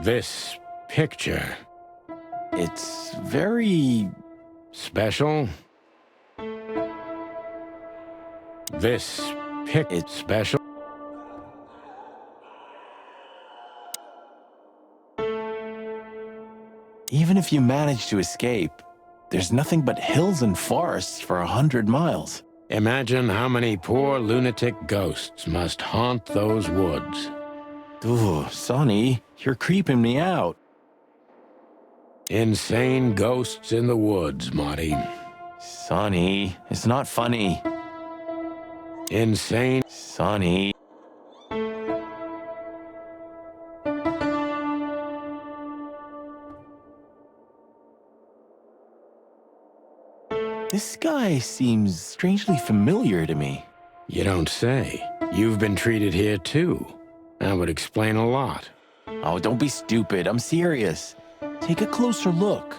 This picture. It's very... Special? This it's special? Even if you manage to escape, there's nothing but hills and forests for 100 miles. Imagine how many poor lunatic ghosts must haunt those woods. Ooh, Sonny, you're creeping me out. Insane ghosts in the woods, Marty. Sonny, it's not funny. Insane. Sonny. This guy seems strangely familiar to me. You don't say. You've been treated here too. That would explain a lot. Oh, don't be stupid. I'm serious. Take a closer look.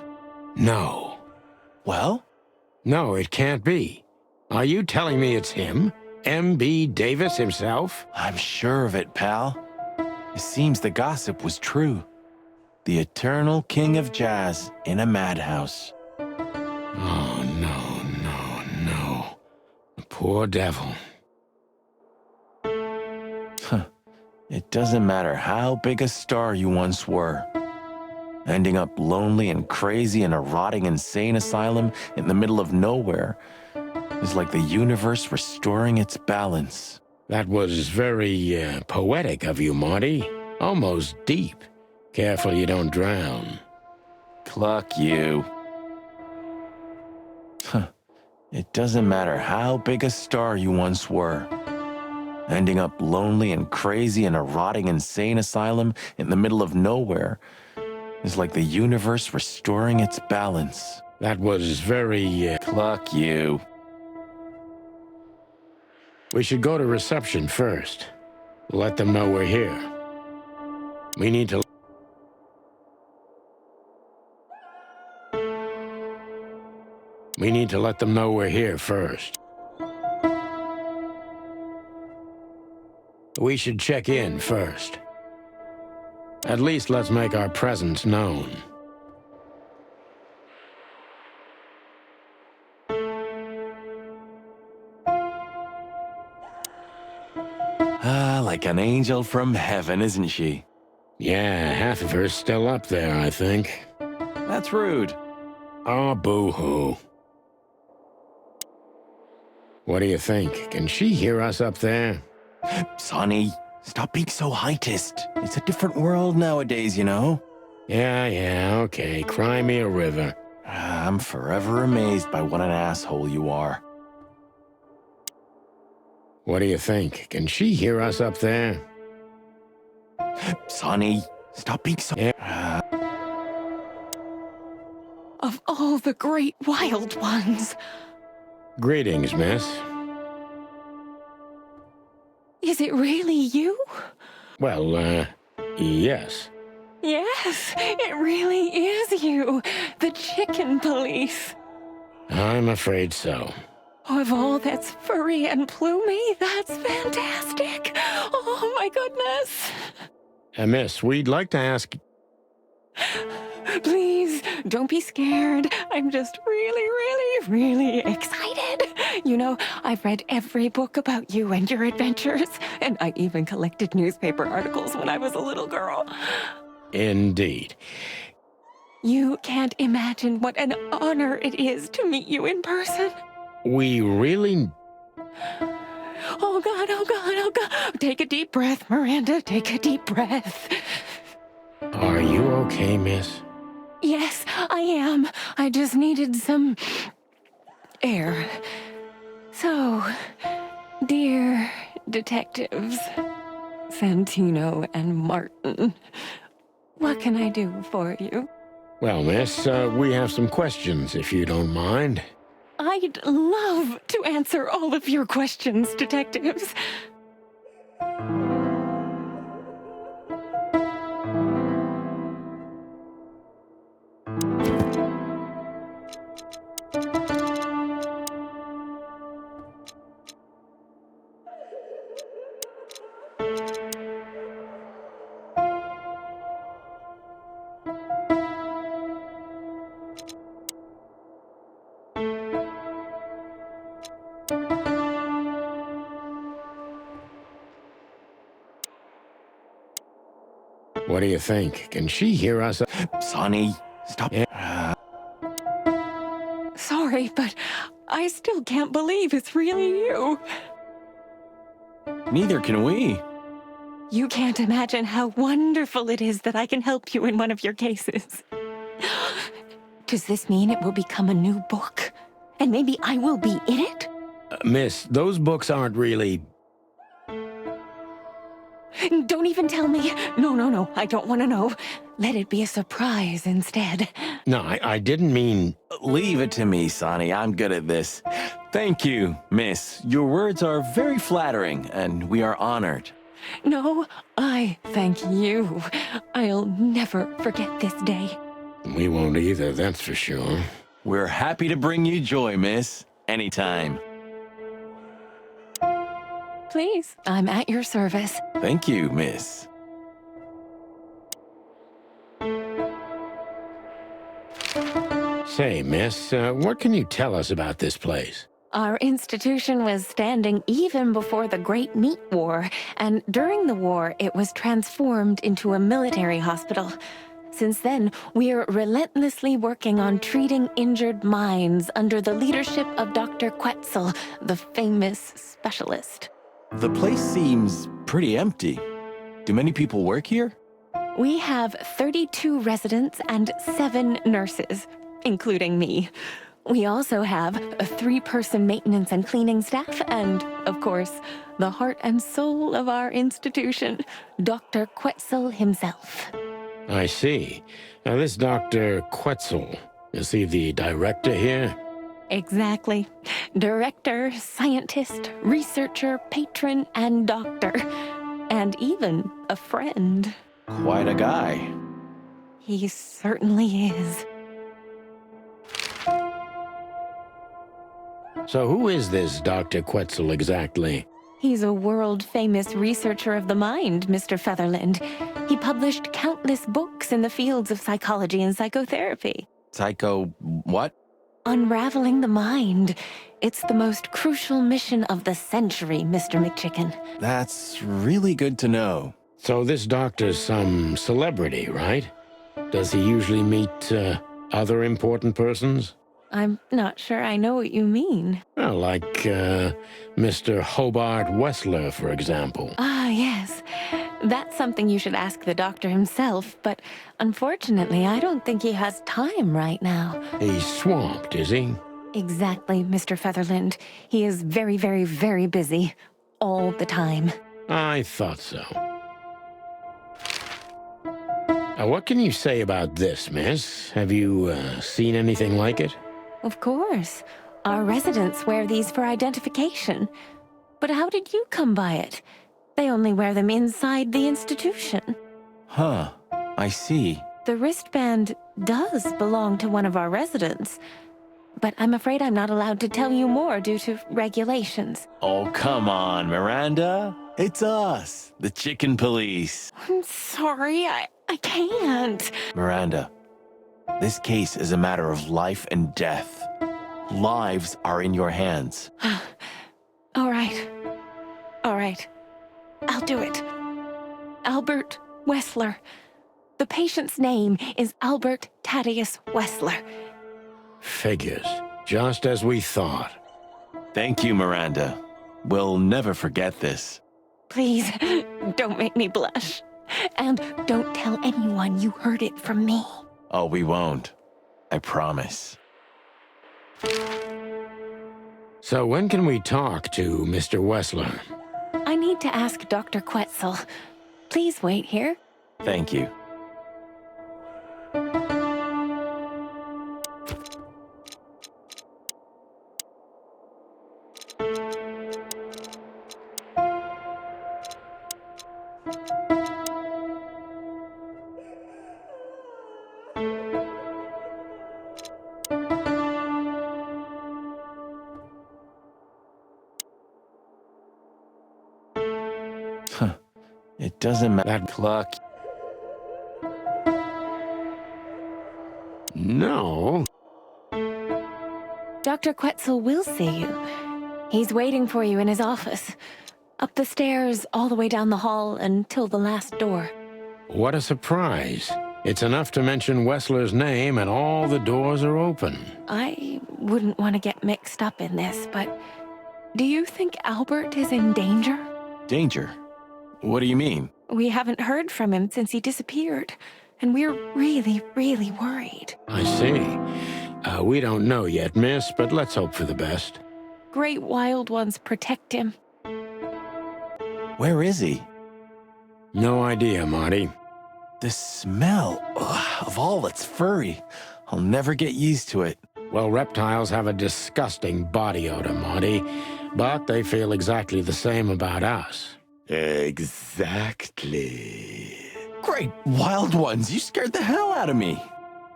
No. Well? No, it can't be. Are you telling me it's him? M.B. Davis himself? I'm sure of it, pal. It seems the gossip was true. The eternal king of jazz in a madhouse. Oh, no. The poor devil. It doesn't matter how big a star you once were. Ending up lonely and crazy in a rotting insane asylum in the middle of nowhere is like the universe restoring its balance. That was very poetic of you, Marty. Almost deep. Careful you don't drown. Cluck you. It doesn't matter how big a star you once were. Ending up lonely and crazy in a rotting insane asylum in the middle of nowhere is like the universe restoring its balance. That was very... Cluck you. We should go to reception first. Let them know we're here. We need to... let them know we're here first. We should check in first. At least let's make our presence known. Ah, like an angel from heaven, isn't she? Yeah, half of her's still up there, I think. That's rude. Oh, boo-hoo. What do you think? Can she hear us up there? Sonny, stop being so heightist. It's a different world nowadays, you know? Yeah, okay. Cry me a river. I'm forever amazed by what an asshole you are. What do you think? Can she hear us up there? Sonny, stop being so... Of all the great wild ones. Greetings, miss. Is it really you? Well, yes. Yes, it really is you. The chicken police. I'm afraid so. Of all that's furry and plumey, that's fantastic. Oh, my goodness. Miss, we'd like to ask... Please, don't be scared. I'm just really excited. You know, I've read every book about you and your adventures, and I even collected newspaper articles when I was a little girl. Indeed. You can't imagine what an honor it is to meet you in person. We really... Oh, God, oh, God, oh, God. Take a deep breath, Miranda. Take a deep breath. Are you okay, miss? Yes, I am. I just needed some air. So, dear detectives, Santino and Martin, what can I do for you? Well, miss, we have some questions, if you don't mind. I'd love to answer all of your questions, detectives. What do you think? Can she hear us? Sonny, stop. Sorry, but I still can't believe it's really you. Neither can we. You can't imagine how wonderful it is that I can help you in one of your cases. Does this mean it will become a new book? And maybe I will be in it? Miss, those books aren't really... Don't even tell me. No, I don't want to know. Let it be a surprise instead. No, I didn't mean... Leave it to me, Sonny. I'm good at this. Thank you, miss. Your words are very flattering, and we are honored. No, I thank you. I'll never forget this day. We won't either, that's for sure. We're happy to bring you joy, miss. Anytime. Please, I'm at your service. Thank you, miss. Say, miss, what can you tell us about this place? Our institution was standing even before the Great Meat War, and during the war, it was transformed into a military hospital. Since then, we're relentlessly working on treating injured minds under the leadership of Dr. Quetzal, the famous specialist. The place seems pretty empty. Do many people work here? We have 32 residents and 7 nurses, including me. We also have a 3-person maintenance and cleaning staff, and, of course, the heart and soul of our institution, Dr. Quetzal himself. I see. Now, this Dr. Quetzal, is he the director here? Exactly. Director, scientist, researcher, patron, and doctor. And even a friend. Quite a guy. He certainly is. So who is this Dr. Quetzal exactly? He's a world-famous researcher of the mind, Mr. Featherland. He published countless books in the fields of psychology and psychotherapy. Psycho what? Unraveling the mind. It's the most crucial mission of the century, Mr. McChicken. That's really good to know. So this doctor's some celebrity, right? Does he usually meet other important persons? I'm not sure I know what you mean. Well, like Mr. Hobart Wessler, for example. Ah, yes. That's something you should ask the doctor himself, but unfortunately, I don't think he has time right now. He's swamped, is he? Exactly, Mr. Featherland. He is very, very, very busy. All the time. I thought so. What can you say about this, miss? Have you seen anything like it? Of course. Our residents wear these for identification. But how did you come by it? They only wear them inside the institution. Huh. I see. The wristband does belong to one of our residents. But I'm afraid I'm not allowed to tell you more due to regulations. Oh, come on, Miranda. It's us, the chicken police. I'm sorry, I can't. Miranda, this case is a matter of life and death. Lives are in your hands. All right. I'll do it. Albert Wessler. The patient's name is Albert Thaddeus Wessler. Figures. Just as we thought. Thank you, Miranda. We'll never forget this. Please, don't make me blush. And don't tell anyone you heard it from me. Oh, we won't. I promise. So when can we talk to Mr. Wessler? I need to ask Dr. Quetzal. Please wait here. Thank you. It doesn't matter. That clock. No. Dr. Quetzal will see you. He's waiting for you in his office. Up the stairs, all the way down the hall, until the last door. What a surprise. It's enough to mention Wessler's name and all the doors are open. I wouldn't want to get mixed up in this, but do you think Albert is in danger? Danger? What do you mean? We haven't heard from him since he disappeared, and we're really, really worried. I see. We don't know yet, miss, but let's hope for the best. Great wild ones protect him. Where is he? No idea, Marty. The smell of all that's furry. I'll never get used to it. Well, reptiles have a disgusting body odor, Marty, but they feel exactly the same about us. Exactly. Great wild ones, you scared the hell out of me.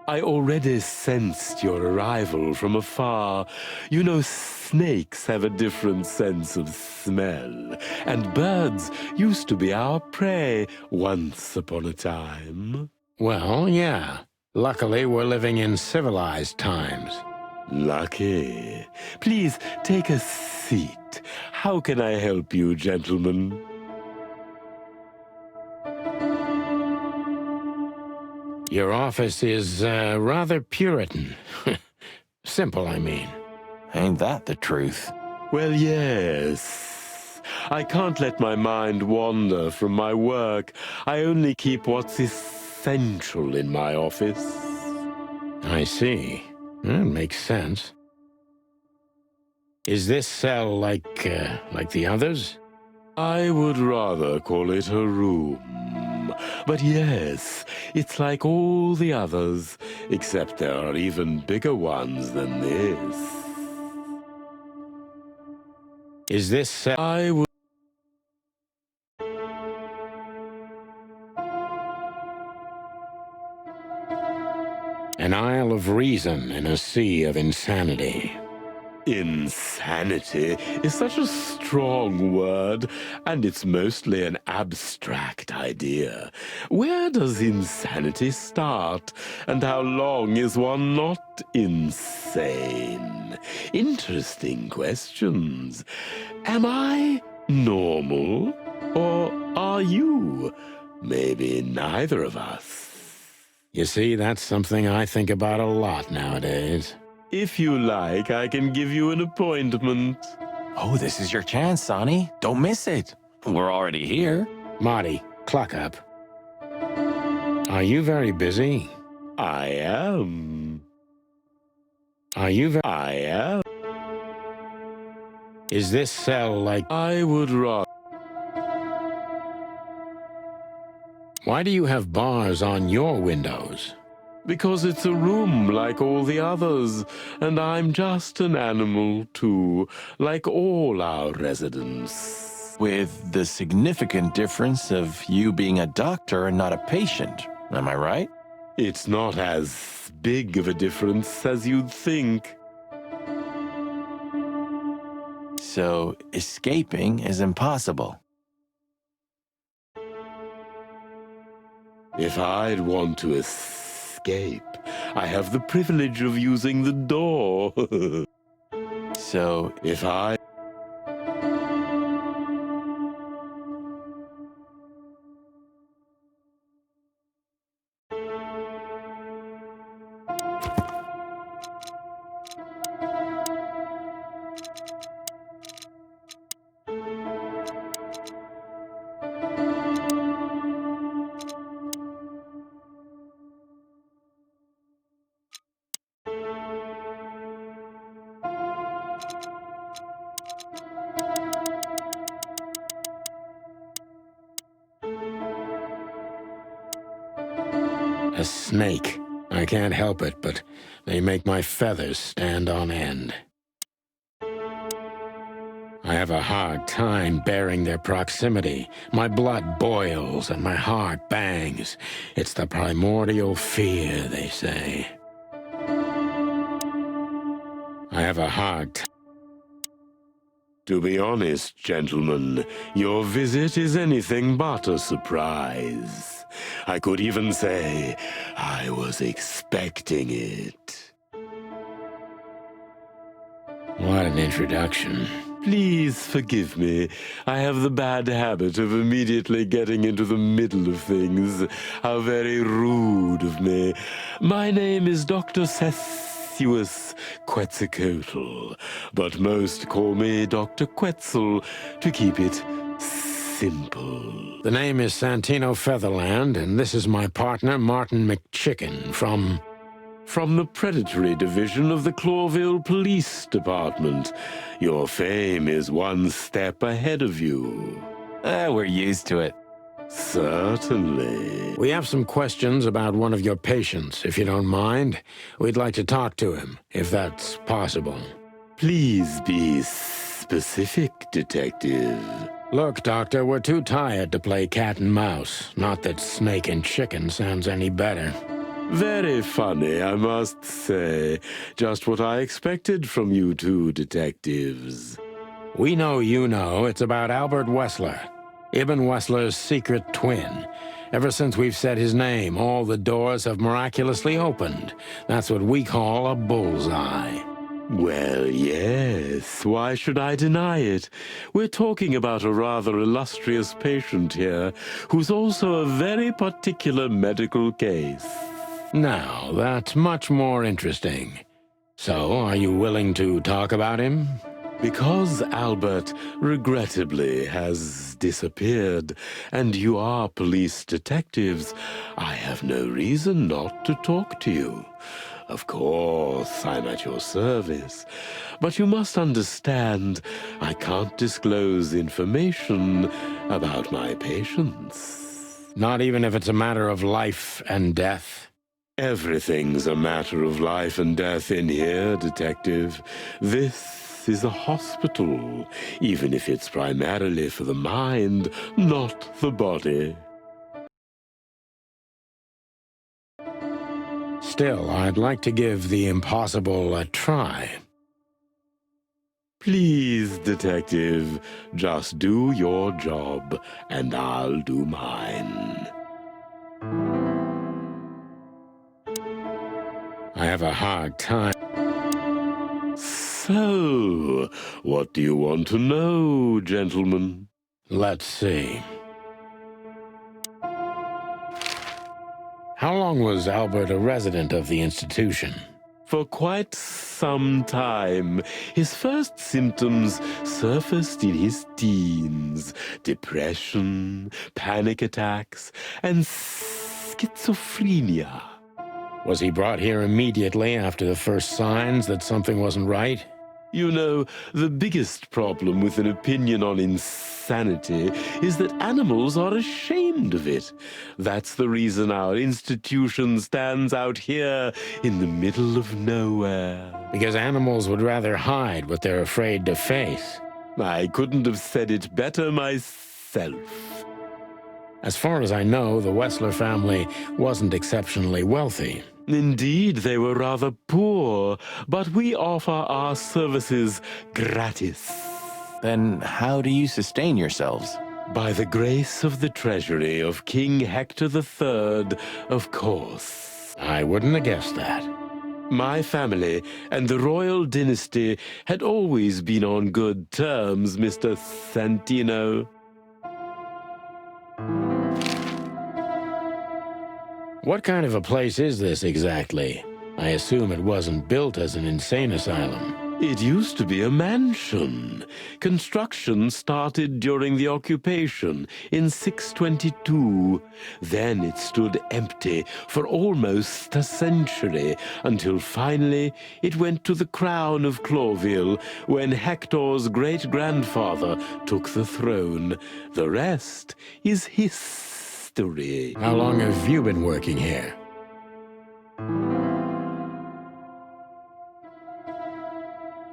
I already sensed your arrival from afar. You know, snakes have a different sense of smell, and birds used to be our prey once upon a time. Well, yeah. Luckily, we're living in civilized times. Lucky. Please take a seat. How can I help you, gentlemen? Your office is rather Puritan. Simple, I mean. Ain't that the truth? Well, yes. I can't let my mind wander from my work. I only keep what's essential in my office. I see. That makes sense. Is this cell like the others? I would rather call it a room. But yes, it's like all the others, except there are even bigger ones than this. Is this cell... I would... An isle of reason in a sea of insanity. Insanity is such a strong word, and it's mostly an abstract idea. Where does insanity start, and how long is one not insane? Interesting questions. Am I normal, or are you? Maybe neither of us. You see, that's something I think about a lot nowadays. If you like, I can give you an appointment. Oh, this is your chance, Sonny. Don't miss it. We're already here. Marty, cluck up. Are you very busy? I am. Are you I am. Is this cell like... I would rather... Why do you have bars on your windows? Because it's a room like all the others, and I'm just an animal, too, like all our residents. With the significant difference of you being a doctor and not a patient. Am I right? It's not as big of a difference as you'd think. So escaping is impossible. If I'd want to escape, I have the privilege of using the door. So If I... A snake. I can't help it, but they make my feathers stand on end. I have a hard time bearing their proximity. My blood boils and my heart bangs. It's the primordial fear, they say. I have a hard time. To be honest, gentlemen, your visit is anything but a surprise. I could even say I was expecting it. What an introduction. Please forgive me. I have the bad habit of immediately getting into the middle of things. How very rude of me. My name is Dr. Sessuous Quetzalcoatl, but most call me Dr. Quetzal to keep it simple. The name is Santino Featherland, and this is my partner, Martin McChicken, from the Predatory Division of the Clawville Police Department. Your fame is one step ahead of you. We're used to it. Certainly. We have some questions about one of your patients, if you don't mind. We'd like to talk to him, if that's possible. Please be specific, Detective. Look, Doctor, we're too tired to play cat and mouse. Not that snake and chicken sounds any better. Very funny, I must say. Just what I expected from you two detectives. We know you know it's about Albert Wessler, Ibn Wessler's secret twin. Ever since we've said his name, all the doors have miraculously opened. That's what we call a bullseye. Well, yes. Why should I deny it? We're talking about a rather illustrious patient here, who's also a very particular medical case. Now, that's much more interesting. So, are you willing to talk about him? Because Albert, regrettably, has disappeared, and you are police detectives, I have no reason not to talk to you. Of course, I'm at your service, but you must understand, I can't disclose information about my patients. Not even if it's a matter of life and death? Everything's a matter of life and death in here, Detective. This is a hospital, even if it's primarily for the mind, not the body. Still, I'd like to give the impossible a try. Please, Detective, just do your job, and I'll do mine. I have a hard time. So, what do you want to know, gentlemen? Let's see. How long was Albert a resident of the institution? For quite some time. His first symptoms surfaced in his teens. Depression, panic attacks, and schizophrenia. Was he brought here immediately after the first signs that something wasn't right? You know, the biggest problem with an opinion on insanity is that animals are ashamed of it. That's the reason our institution stands out here in the middle of nowhere. Because animals would rather hide what they're afraid to face. I couldn't have said it better myself. As far as I know, the Wessler family wasn't exceptionally wealthy. Indeed, they were rather poor, but we offer our services gratis. Then how do you sustain yourselves? By the grace of the treasury of King Hector III, of course. I wouldn't have guessed that. My family and the royal dynasty had always been on good terms, Mr. Santino. What kind of a place is this exactly? I assume it wasn't built as an insane asylum. It used to be a mansion. Construction started during the occupation in 622. Then it stood empty for almost a century, until finally it went to the crown of Clawville when Hector's great-grandfather took the throne. The rest is history. How long have you been working here?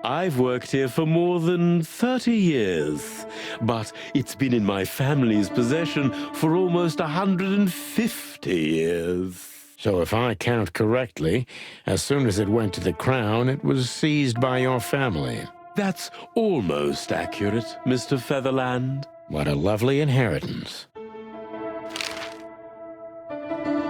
I've worked here for more than 30 years, but it's been in my family's possession for almost 150 years. So if I count correctly, as soon as it went to the crown, it was seized by your family. That's almost accurate, Mr. Featherland. What a lovely inheritance.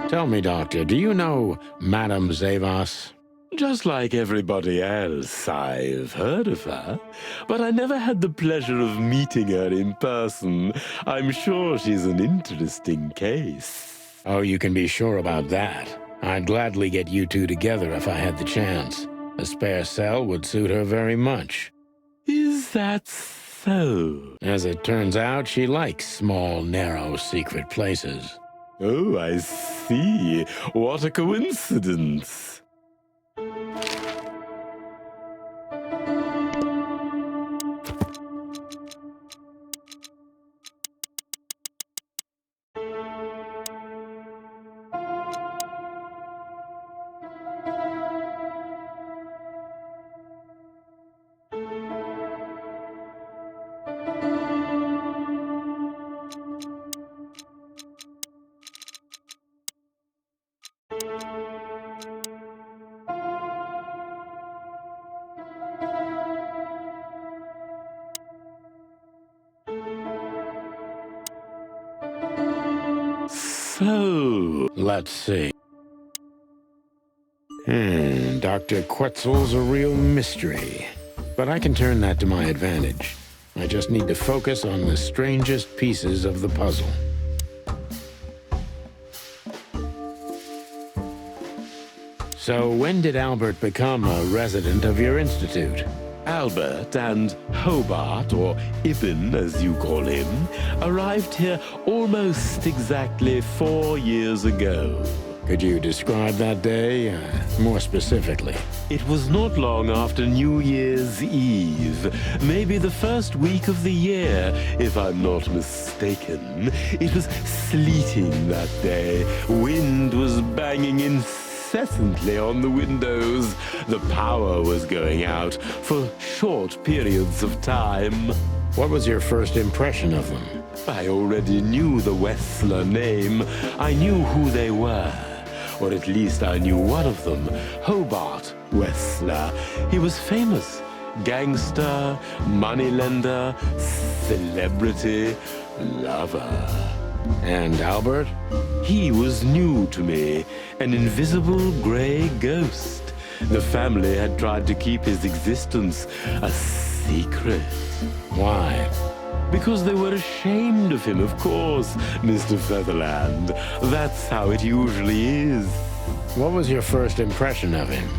Tell me, Doctor, do you know Madame Zavas? Just like everybody else, I've heard of her, but I never had the pleasure of meeting her in person. I'm sure she's an interesting case. Oh, you can be sure about that. I'd gladly get you two together if I had the chance. A spare cell would suit her very much. Is that so? As it turns out, she likes small, narrow, secret places. Oh, I see. What a coincidence. So, let's see. Dr. Quetzal's a real mystery. But I can turn that to my advantage. I just need to focus on the strangest pieces of the puzzle. So when did Albert become a resident of your institute? Albert and Hobart, or Ibn as you call him, arrived here almost exactly 4 years ago. Could you describe that day more specifically? It was not long after New Year's Eve, maybe the first week of the year, if I'm not mistaken. It was sleeting that day. Wind was banging incessantly on the windows. The power was going out for short periods of time. What was your first impression of them? I already knew the Wessler name. I knew who they were. Or at least I knew one of them, Hobart Wessler. He was famous. Gangster, moneylender, celebrity, lover. And Albert? He was new to me, an invisible gray ghost. The family had tried to keep his existence a secret. Why? Because they were ashamed of him, of course, Mr. Featherland. That's how it usually is. What was your first impression of him?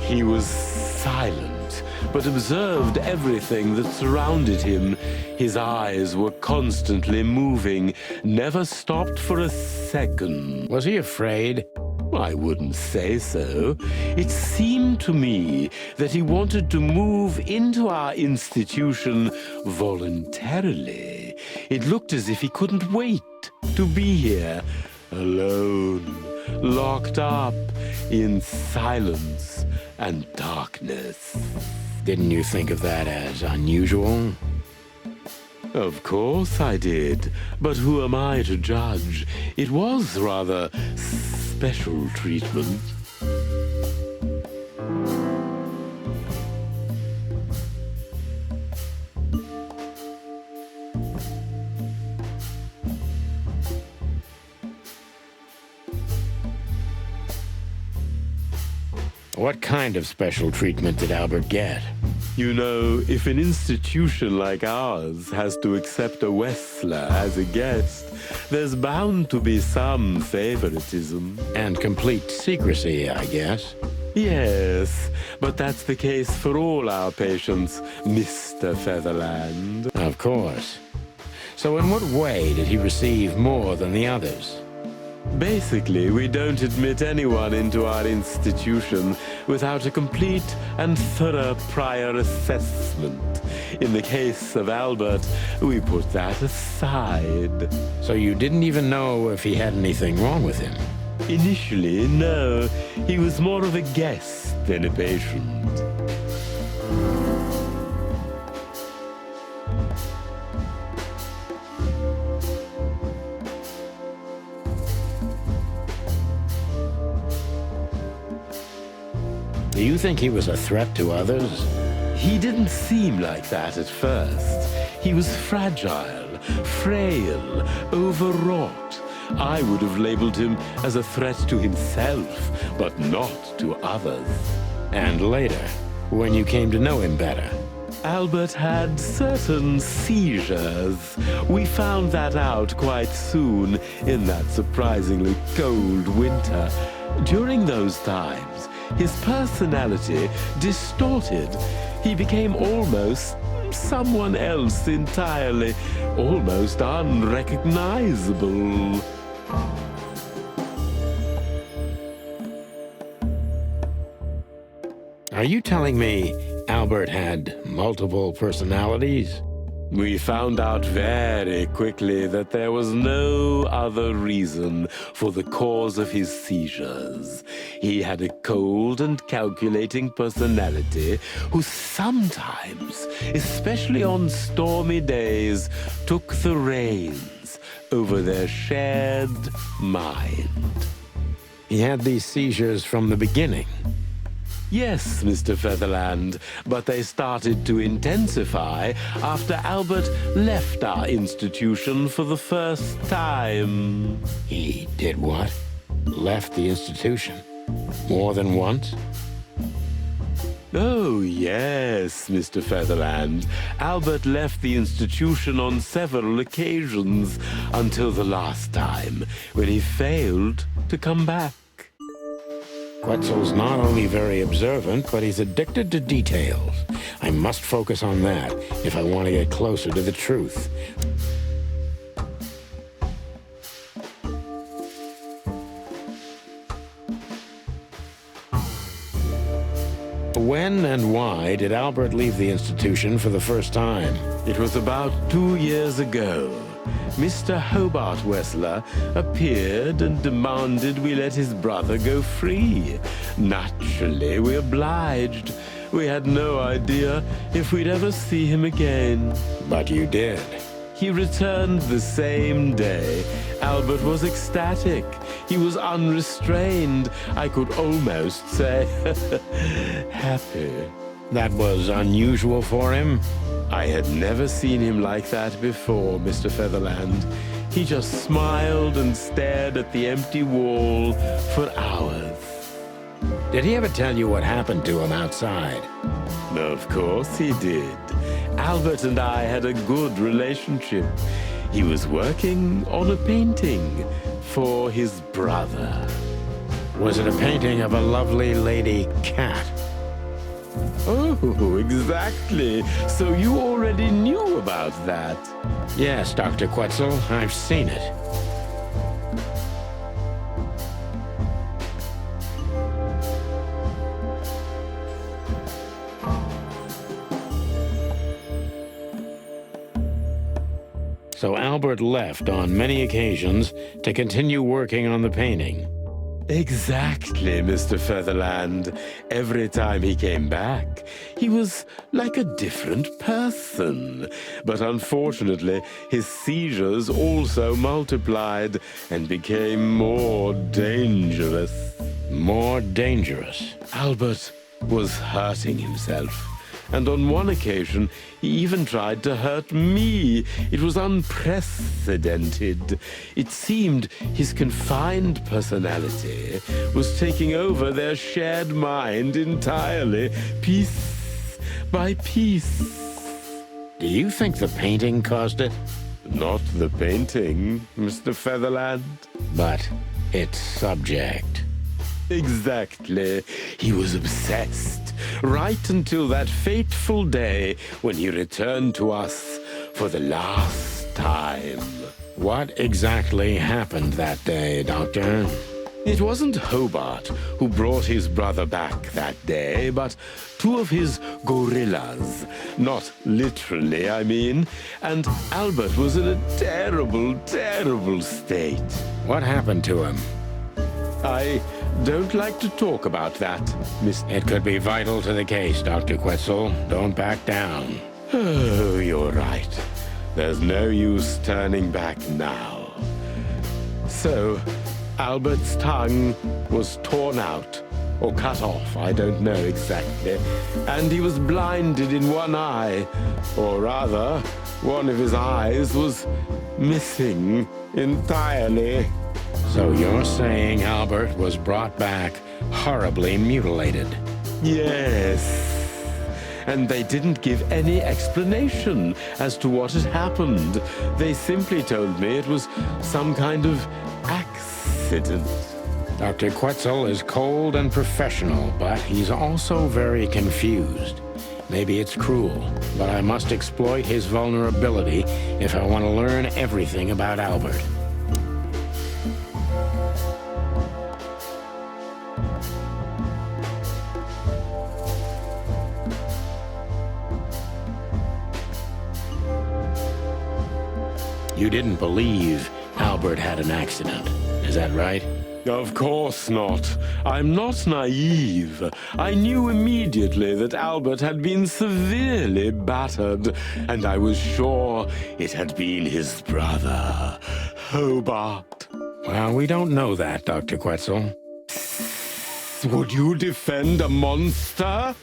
He was silent, but observed everything that surrounded him. His eyes were constantly moving, never stopped for a second. Was he afraid? I wouldn't say so. It seemed to me that he wanted to move into our institution voluntarily. It looked as if he couldn't wait to be here, alone, locked up in silence and darkness. Didn't you think of that as unusual? Of course I did, but who am I to judge? It was rather special treatment. What kind of special treatment did Albert get? You know, if an institution like ours has to accept a Wessler as a guest, there's bound to be some favoritism. And complete secrecy, I guess. Yes, but that's the case for all our patients, Mr. Featherland. Of course. So in what way did he receive more than the others? Basically, we don't admit anyone into our institution without a complete and thorough prior assessment. In the case of Albert, we put that aside. So you didn't even know if he had anything wrong with him? Initially, no. He was more of a guest than a patient. Do you think he was a threat to others? He didn't seem like that at first. He was fragile, frail, overwrought. I would have labeled him as a threat to himself, but not to others. And later, when you came to know him better. Albert had certain seizures. We found that out quite soon in that surprisingly cold winter. During those times, his personality distorted. He became almost someone else entirely, almost unrecognizable. Are you telling me Albert had multiple personalities? We found out very quickly that there was no other reason for the cause of his seizures. He had a cold and calculating personality who sometimes, especially on stormy days, took the reins over their shared mind. He had these seizures from the beginning. Yes, Mr. Featherland, but they started to intensify after Albert left our institution for the first time. He did what? Left the institution? More than once? Oh, yes, Mr. Featherland. Albert left the institution on several occasions until the last time, when he failed to come back. Quetzal's not only very observant, but he's addicted to details. I must focus on that if I want to get closer to the truth. When and why did Albert leave the institution for the first time? It was about 2 years ago. Mr. Hobart Wessler appeared and demanded we let his brother go free. Naturally, we obliged. We had no idea if we'd ever see him again. But you did. He returned the same day. Albert was ecstatic. He was unrestrained. I could almost say happy. That was unusual for him? I had never seen him like that before, Mr. Featherland. He just smiled and stared at the empty wall for hours. Did he ever tell you what happened to him outside? Of course he did. Albert and I had a good relationship. He was working on a painting for his brother. Was it a painting of a lovely lady cat? Oh, exactly. So you already knew about that. Yes, Dr. Quetzal, I've seen it. So Albert left on many occasions to continue working on the painting. Exactly, Mr. Featherland. Every time he came back, he was like a different person. But unfortunately, his seizures also multiplied and became more dangerous. More dangerous? Albert was hurting himself. And on one occasion, he even tried to hurt me. It was unprecedented. It seemed his confined personality was taking over their shared mind entirely, piece by piece. Do you think the painting caused it? Not the painting, Mr. Featherland. But its subject. Exactly. He was obsessed. Right until that fateful day when he returned to us for the last time. What exactly happened that day, Doctor? It wasn't Hobart who brought his brother back that day, but 2 of his gorillas. Not literally, I mean. And Albert was in a terrible, terrible state. What happened to him? I don't like to talk about that, Miss... It could be vital to the case, Dr. Quetzal. Don't back down. Oh, you're right. There's no use turning back now. So, Albert's tongue was torn out, or cut off, I don't know exactly, and he was blinded in one eye, or rather, one of his eyes was missing entirely. So you're saying Albert was brought back horribly mutilated? Yes. And they didn't give any explanation as to what had happened. They simply told me it was some kind of accident. Dr. Quetzal is cold and professional, but he's also very confused. Maybe it's cruel, but I must exploit his vulnerability if I want to learn everything about Albert. You didn't believe Albert had an accident, is that right? Of course not. I'm not naive. I knew immediately that Albert had been severely battered, and I was sure it had been his brother, Hobart. Well, we don't know that, Dr. Quetzal. Would you defend a monster?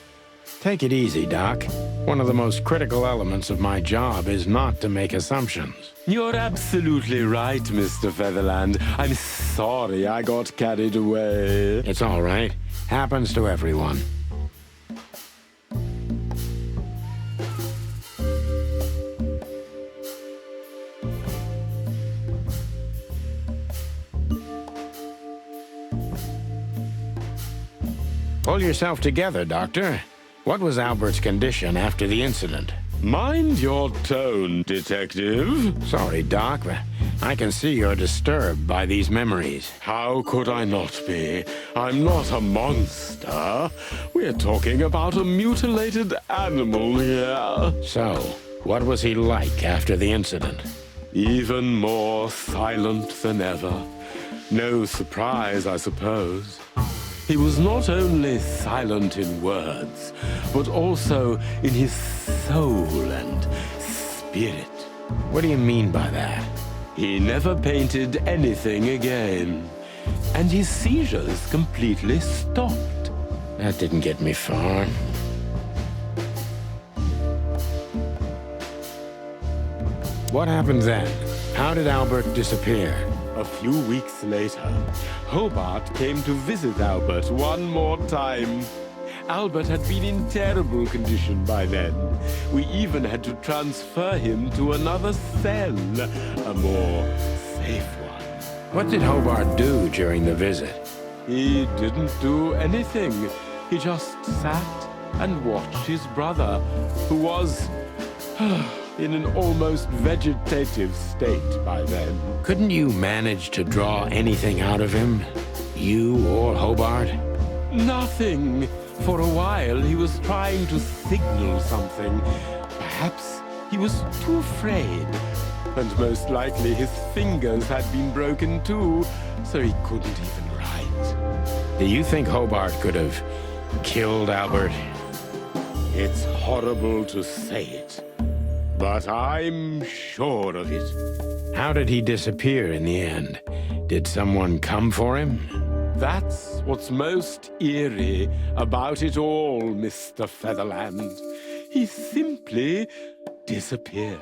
Take it easy, Doc. One of the most critical elements of my job is not to make assumptions. You're absolutely right, Mr. Featherland. I'm sorry I got carried away. It's all right. Happens to everyone. Pull yourself together, Doctor. What was Albert's condition after the incident? Mind your tone, Detective. Sorry, Doc, but I can see you're disturbed by these memories. How could I not be? I'm not a monster. We're talking about a mutilated animal here. So, what was he like after the incident? Even more silent than ever. No surprise, I suppose. He was not only silent in words, but also in his soul and spirit. What do you mean by that? He never painted anything again, and his seizures completely stopped. That didn't get me far. What happened then? How did Albert disappear? A few weeks later, Hobart came to visit Albert one more time. Albert had been in terrible condition by then. We even had to transfer him to another cell, a more safe one. What did Hobart do during the visit? He didn't do anything. He just sat and watched his brother, who was in an almost vegetative state by then. Couldn't you manage to draw anything out of him? You or Hobart? Nothing. For a while, he was trying to signal something. Perhaps he was too afraid. And most likely his fingers had been broken too, so he couldn't even write. Do you think Hobart could have killed Albert? It's horrible to say it, but I'm sure of it. How did he disappear in the end? Did someone come for him? That's what's most eerie about it all, Mr. Featherland. He simply disappeared.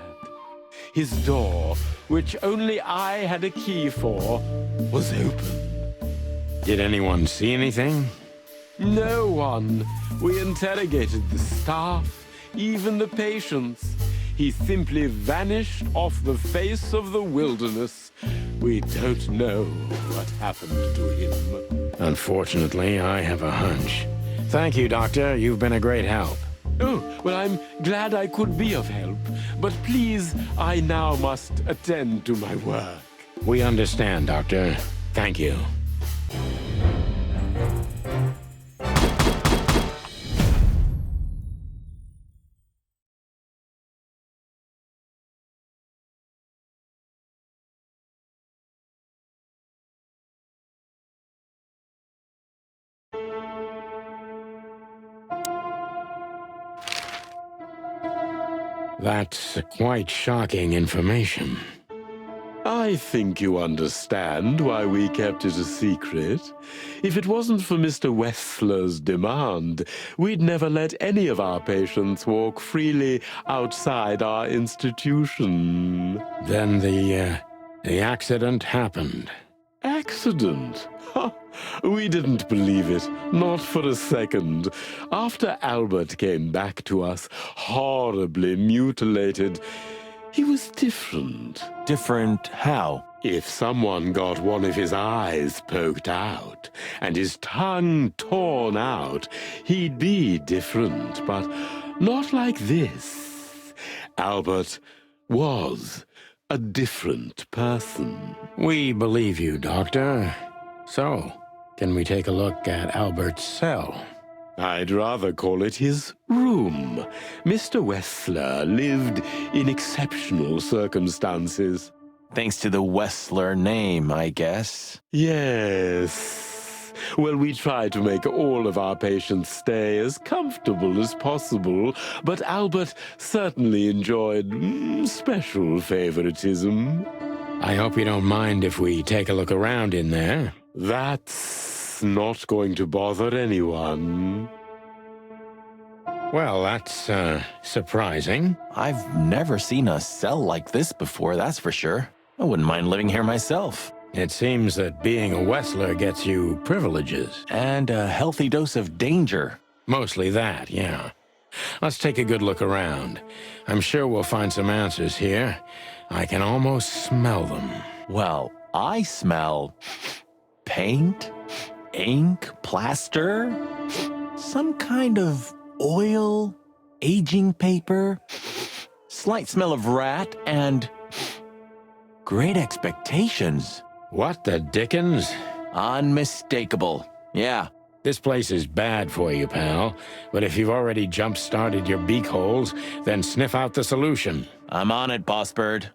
His door, which only I had a key for, was open. Did anyone see anything? No one. We interrogated the staff, even the patients. He simply vanished off the face of the wilderness. We don't know what happened to him. Unfortunately, I have a hunch. Thank you, Doctor. You've been a great help. Oh, well, I'm glad I could be of help. But please, I now must attend to my work. We understand, Doctor. Thank you. That's quite shocking information. I think you understand why we kept it a secret. If it wasn't for Mr. Wessler's demand, we'd never let any of our patients walk freely outside our institution. Then the The accident happened. Accident? Ha! We didn't believe it, not for a second. After Albert came back to us, horribly mutilated, he was different. Different how? If someone got one of his eyes poked out and his tongue torn out, he'd be different, but not like this. Albert was a different person. We believe you, Doctor. So, can we take a look at Albert's cell? I'd rather call it his room. Mr. Wessler lived in exceptional circumstances. Thanks to the Wessler name, I guess. Yes. Well, we try to make all of our patients stay as comfortable as possible, but Albert certainly enjoyed special favoritism. I hope you don't mind if we take a look around in there. That's not going to bother anyone. Well, that's, surprising. I've never seen a cell like this before, that's for sure. I wouldn't mind living here myself. It seems that being a Wessler gets you privileges. And a healthy dose of danger. Mostly that, yeah. Let's take a good look around. I'm sure we'll find some answers here. I can almost smell them. Well, I smell paint, ink, plaster, some kind of oil, aging paper, slight smell of rat, and great expectations. What the dickens? Unmistakable. Yeah. This place is bad for you, pal. But if you've already jump-started your beak holes, then sniff out the solution. I'm on it, Boss Bird.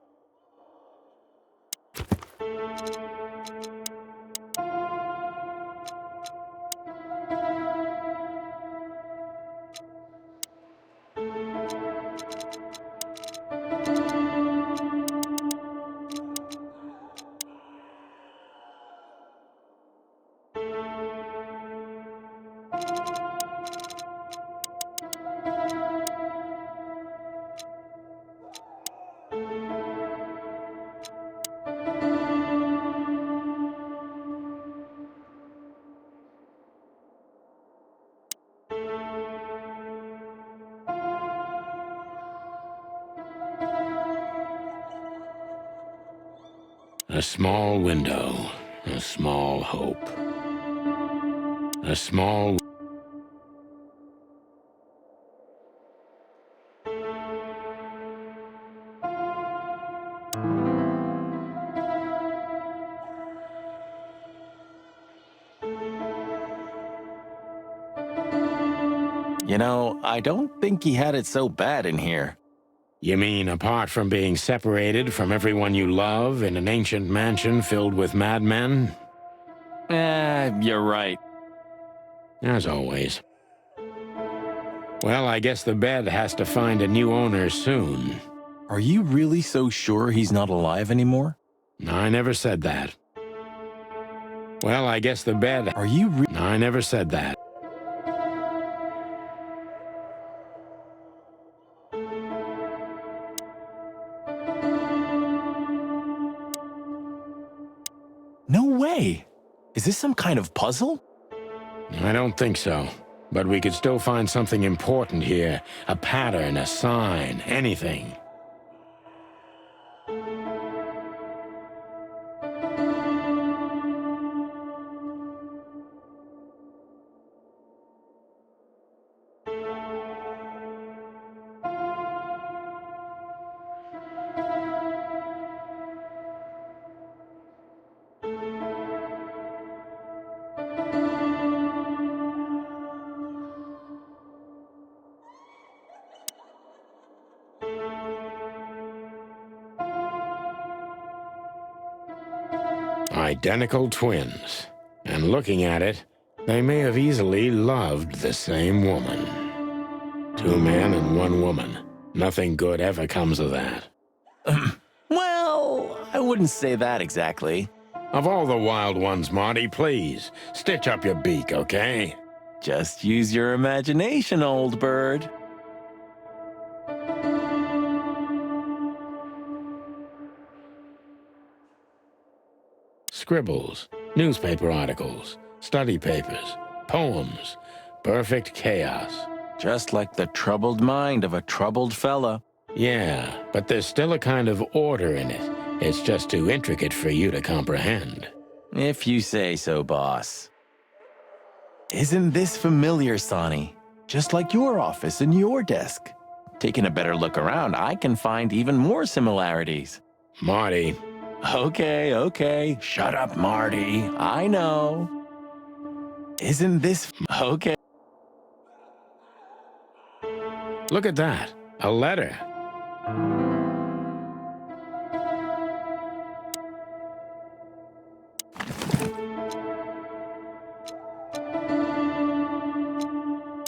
A small window, a small hope. A small... You know, I don't think he had it so bad in here. You mean apart from being separated from everyone you love in an ancient mansion filled with madmen? You're right. As always. Well, I guess the bed has to find a new owner soon. Are you really so sure he's not alive anymore? I never said that. Well, I guess the bed... Are you I never said that. No way! Is this some kind of puzzle? I don't think so. But we could still find something important here. A pattern, a sign, anything. Identical twins. And looking at it, they may have easily loved the same woman. 2 men and 1 woman. Nothing good ever comes of that. Well, I wouldn't say that exactly. Of all the wild ones, Marty, please, stitch up your beak, okay? Just use your imagination, old bird. scribbles, newspaper articles, study papers, poems. Perfect chaos. Just like the troubled mind of a troubled fella. Yeah, but there's still a kind of order in it. It's just too intricate for you to comprehend. If you say so, boss. Isn't this familiar, Sonny? Just like your office and your desk. Taking a better look around, I can find even more similarities. Marty. Okay. Shut up, Marty. I know. Isn't this okay? Look at that. A letter.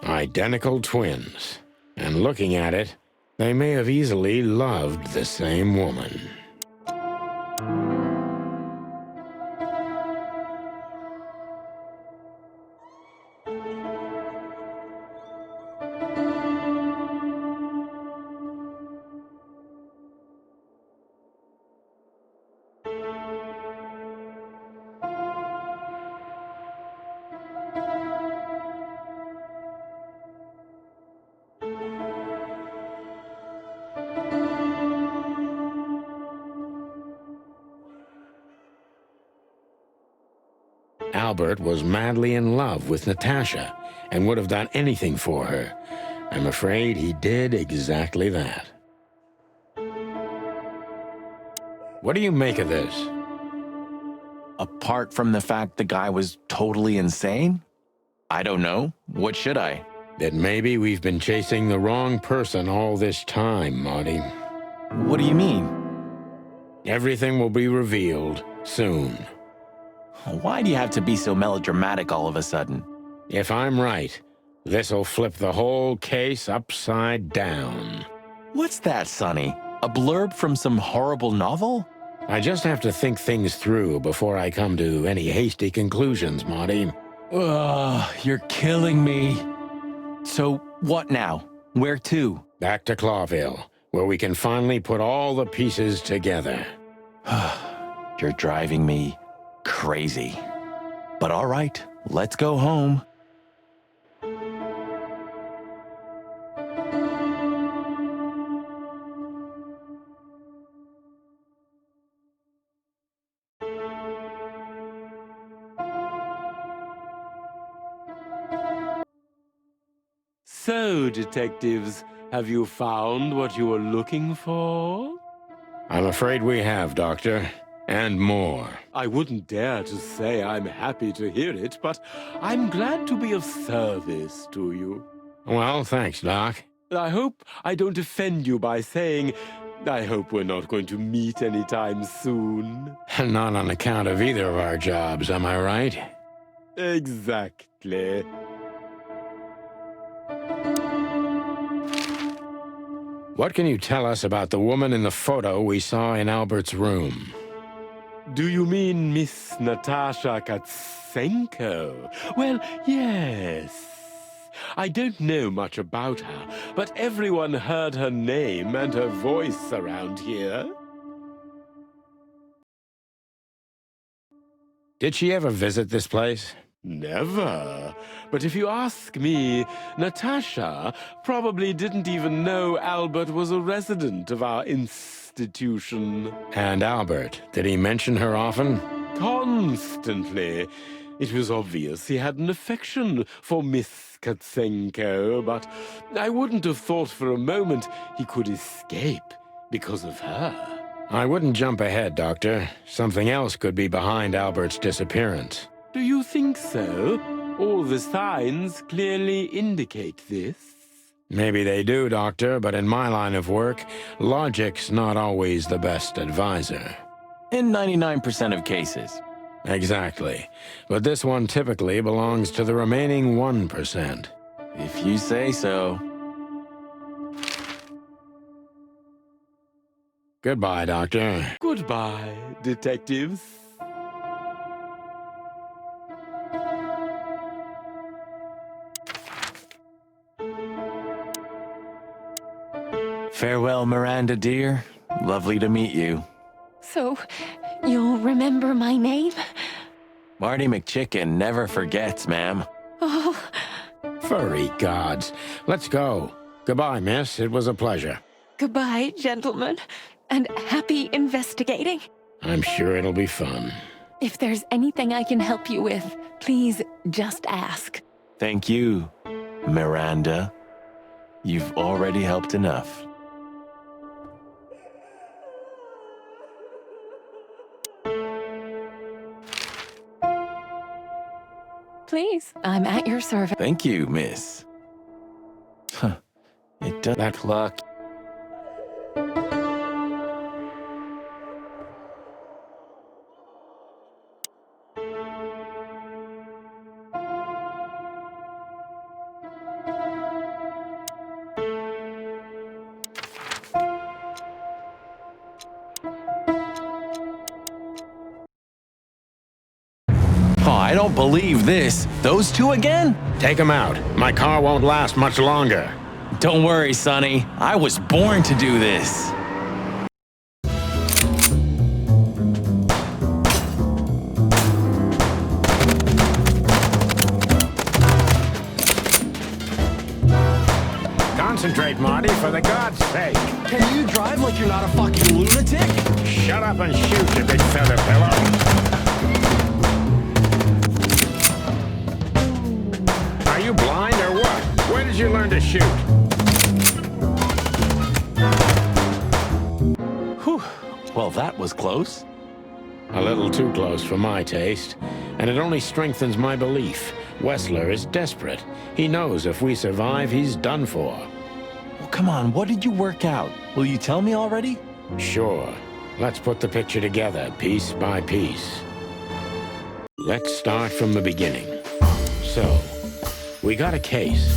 Identical twins. And looking at it, they may have easily loved the same woman. Albert was madly in love with Natasha and would have done anything for her. I'm afraid he did exactly that. What do you make of this? Apart from the fact the guy was totally insane? I don't know. What should I? That maybe we've been chasing the wrong person all this time, Marty. What do you mean? Everything will be revealed soon. Why do you have to be so melodramatic all of a sudden? If I'm right, this'll flip the whole case upside down. What's that, Sonny? A blurb from some horrible novel? I just have to think things through before I come to any hasty conclusions, Marty. Ugh, you're killing me. So, what now? Where to? Back to Clawville, where we can finally put all the pieces together. You're driving me crazy. But all right, let's go home. So, detectives, have you found what you were looking for? I'm afraid we have, Doctor. And more. I wouldn't dare to say I'm happy to hear it, but I'm glad to be of service to you. Well, thanks, Doc. I hope I don't offend you by saying I hope we're not going to meet anytime soon. Not on account of either of our jobs, am I right? Exactly. What can you tell us about the woman in the photo we saw in Albert's room? Do you mean Miss Natasha Quetzal? Well, yes. I don't know much about her, but everyone heard her name and her voice around here. Did she ever visit this place? Never. But if you ask me, Natasha probably didn't even know Albert was a resident of our institution. And Albert, did he mention her often? Constantly. It was obvious he had an affection for Miss Quetzal, but I wouldn't have thought for a moment he could escape because of her. I wouldn't jump ahead, Doctor. Something else could be behind Albert's disappearance. Do you think so? All the signs clearly indicate this. Maybe they do, Doctor, but in my line of work, logic's not always the best advisor. In 99% of cases. Exactly. But this one typically belongs to the remaining 1%. If you say so. Goodbye, Doctor. Goodbye, detectives. Farewell, Miranda, dear. Lovely to meet you. So, you'll remember my name? Marty McChicken never forgets, ma'am. Oh, Furry gods. Let's go. Goodbye, miss. It was a pleasure. goodbye, gentlemen, and happy investigating. I'm sure it'll be fun. If there's anything I can help you with, please just ask. Thank you, Miranda. You've already helped enough. Please, I'm at your service. Thank you, miss. Huh. It does. That clock. Oh, I don't believe this. Those two again? Take him out. My car won't last much longer. Don't worry, Sonny. I was born to do this. Concentrate, Marty, for the God's sake. Can you drive like you're not a fucking lunatic? Shut up and shoot, you big feather pillow. Are you blind or what? Where did you learn to shoot? Whew. Well, that was close. A little too close for my taste, and it only strengthens my belief. Wessler is desperate. He knows if we survive, he's done for. Well, come on, what did you work out? Will you tell me already? Sure. Let's put the picture together, piece by piece. Let's start from the beginning. So, we got a case.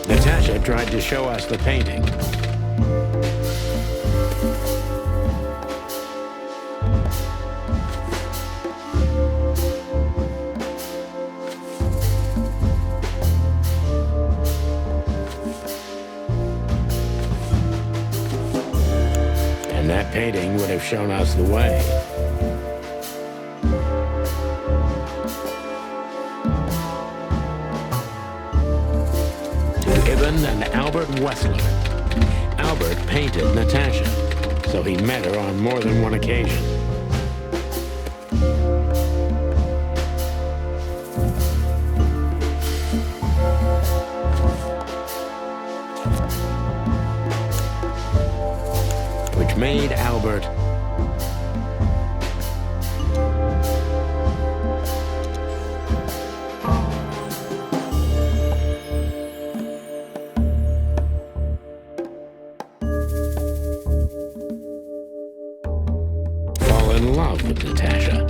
Natasha tried to show us the painting. And that painting would have shown us the way. And Albert Wessler. Albert painted Natasha, so he met her on more than one occasion. Which made Albert in love with Natasha.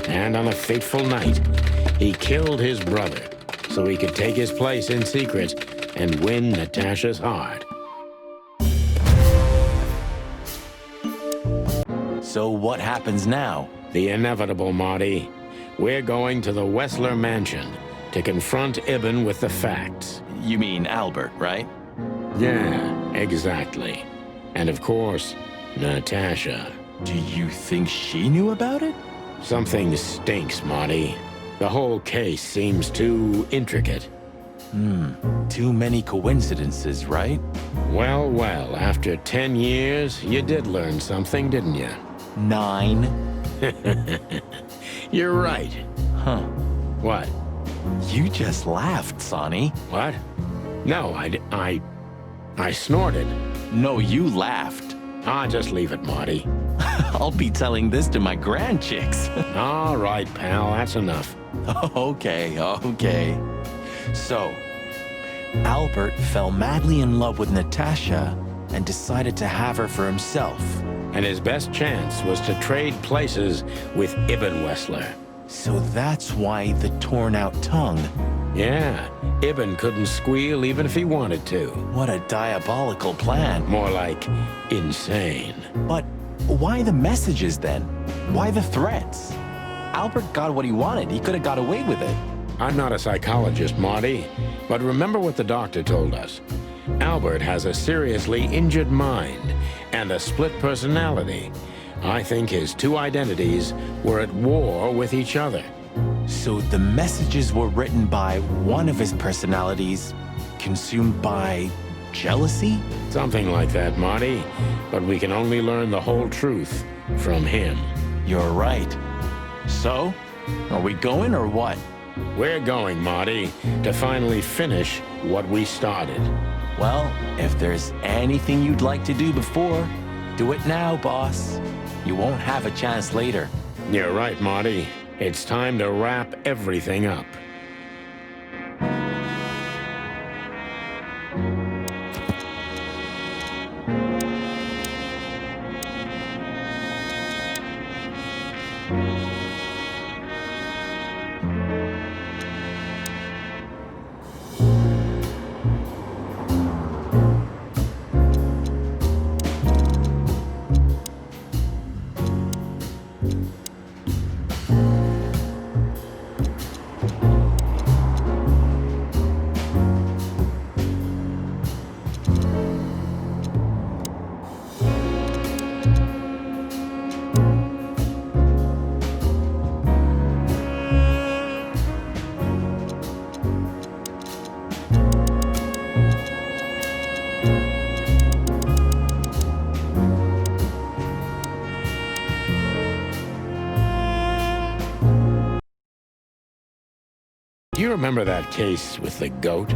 And on a fateful night, he killed his brother so he could take his place in secret and win Natasha's heart. So what happens now? The inevitable, Marty. We're going to the Wessler mansion to confront Ibn with the facts. You mean Albert, right? Yeah, exactly. And of course, Natasha. Do you think she knew about it? Something stinks, Marty. The whole case seems too intricate. Too many coincidences, right? Well, well, after 10 years, you did learn something, didn't you? 9. You're right. Huh. What? You just laughed, Sonny. What? No, I snorted. No, you laughed. Ah, just leave it, Marty. I'll be telling this to my grandchicks. All right, pal, that's enough. Okay. So, Albert fell madly in love with Natasha and decided to have her for himself. And his best chance was to trade places with Ibn Wessler. So that's why the torn out tongue. Yeah, Ibn couldn't squeal even if he wanted to. What a diabolical plan. More like insane. But why the messages then? Why the threats? Albert got what he wanted. He could have got away with it. I'm not a psychologist, Marty, but remember what the doctor told us. Albert has a seriously injured mind and a split personality. I think his two identities were at war with each other. So the messages were written by one of his personalities, consumed by jealousy? Something like that, Marty. But we can only learn the whole truth from him. You're right. So, are we going or what? We're going, Marty, to finally finish what we started. Well, if there's anything you'd like to do before, do it now, boss. You won't have a chance later. You're right, Marty. It's time to wrap everything up. Do you remember that case with the goat?